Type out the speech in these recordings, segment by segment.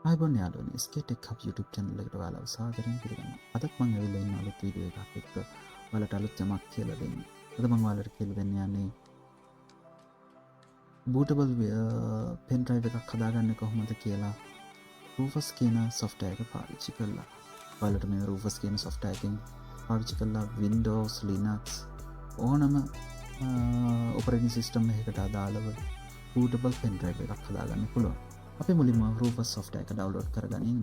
අයිබෝන් යාළුවනේ SK Tech Hub YouTube channel එකට ඔයාලව සාදරයෙන් පිළිගන්නවා. අදත් මම ඇවිල්ලා ඉන්න අලුත් වීඩියෝ එකක් එක්ක ඔයාලට අලුත් යමක් කියලා දෙන්න. අද මම ඔයාලට කියලා දෙන්න යන්නේ bootable pen drive එකක් හදාගන්න කොහොමද කියලා Rufus කියන software එක පාවිච්චි කරලා. ඔයාලට මේ Rufus කියන software එකෙන් පාවිච්චි කරලා Windows, Linux ඕනම operating system එකකට අදාළව bootable pen drive එකක් හදාගන්න පුළුවන්. අපි මුලින්ම Rufus software එක download කරගනින්.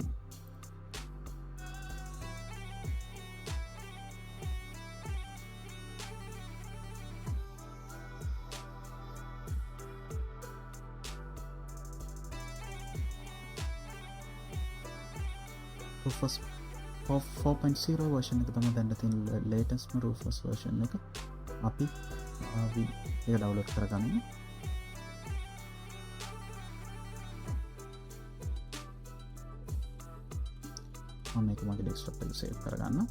Rufus 4.0 version එක තමයි දැන් තියෙන latest Rufus version එක. අපි ඒක download කරගන්න. මම මේක මගේ desktop එකට save කරගන්නවා.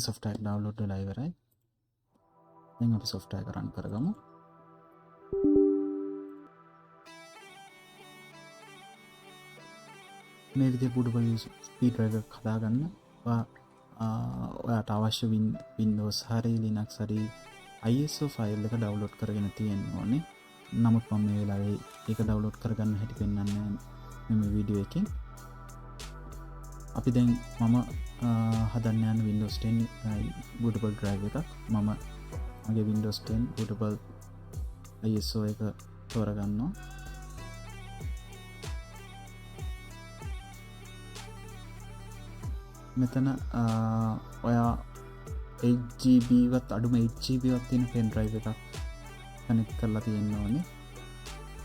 software download වෙලා ඉවරයි. දැන් අපි software එක run කරගමු. මේ විදිහට bootable speed drive එක හදාගන්න ඔයාට අවශ්‍ය Windows හරි Linux හරි ISO file එක download කරගෙන තියෙන්න ඕනේ. නමුත් මම මේ වෙලාවේ ඒක download කරගන්න හැටි පෙන්වන්නේ මේ වීඩියෝ එකෙන්. අපි දැන් මම හදන්න යන Windows 10 bootable drive එකක්. මම මගේ Windows 10 bootable ISO එක තෝරගන්නවා. මෙතන ඔයා 8GB වත් අඩුම 8GB වත් තියෙන pen drive එකක් කනෙක්ට් කරලා තියෙන්න ඕනේ.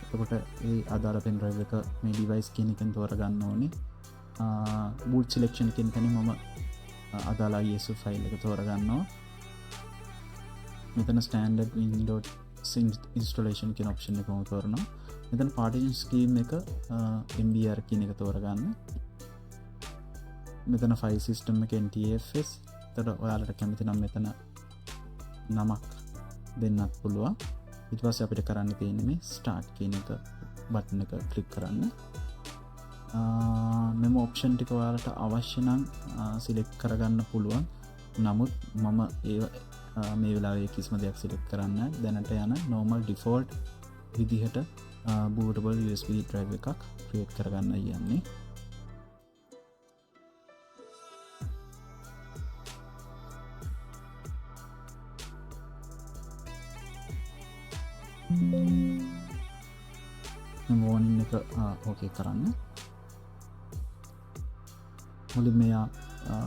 එතකොට ඒ අදාළ pen drive එක මේ device කියන එකෙන් තෝරගන්න ඕනේ. boot selection කියන තැනින් මම අදාළ ISO file එක තෝරගන්නවා. මෙතන standard Windows installation කියන option එක මම තෝරනවා. මෙතන partition scheme එක MBR කියන එක තෝරගන්න. මෙතන file system එක NTFS. එතකොට ඔයාලට කැමති නම් මෙතන නමක් දෙන්නත් පුළුවන්. ඊට පස්සේ අපිට කරන්න තියෙන්නේ මේ start කියන එක button එක click කරන්න. මෙම ඔප්ෂන් ටික ඔයාලට අවශ්‍ය නම් සිලෙක්ට් කරගන්න පුළුවන්. නමුත් මම මේ වෙලාවේ කිසිම දෙයක් සිලෙක්ට් කරන්න දැනට යන normal default විදිහට bootable USB drive එකක් create කරගන්න යන්නේ. warning එක ඕකේ කරන්න. මුලින් මෙයා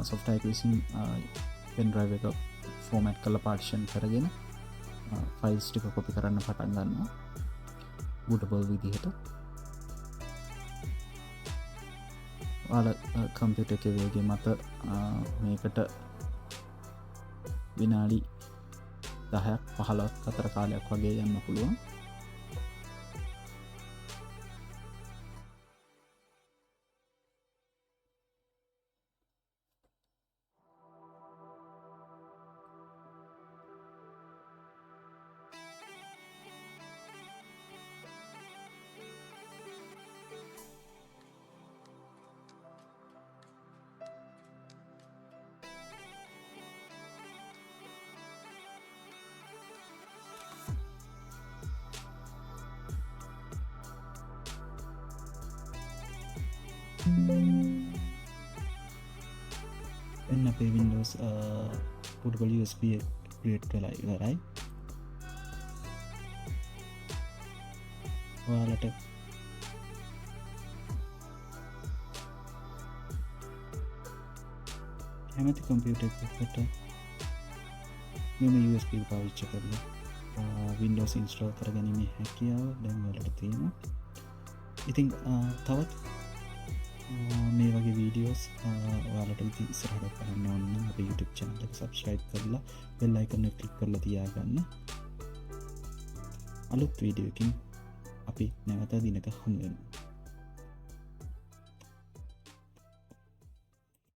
software එක විසින් pen drive එක format කරලා partition කරගෙන files ටික copy කරන්න පටන් ගන්නවා bootable විදිහට. ඔයාලා computer එකේ වේගය මත මේකට විනාඩි 10ක් 15ක් අතර කාලයක් වගේ යන්න පුළුවන්. එන්න අපේ Windows bootable USB create වෙලා ඉවරයි. ඔයාලට කැමති කම්පියුටර් එකකට මෙම USB පාවිච්චි කරලා Windows install කරගැනීමේ හැකියාව දැන් ඔයාලට තියෙනවා. ඉතින් තවත් මේ වගේ වීඩියෝස් ඔයාලට ඉතින් ඉස්සරහට බලන්න ඕන නම් අපේ YouTube channel එක subscribe කරලා bell icon එක click කරලා තියාගන්න. අලුත් වීඩියෝ එකකින් අපි නැවත දිනක හමු වෙනවා.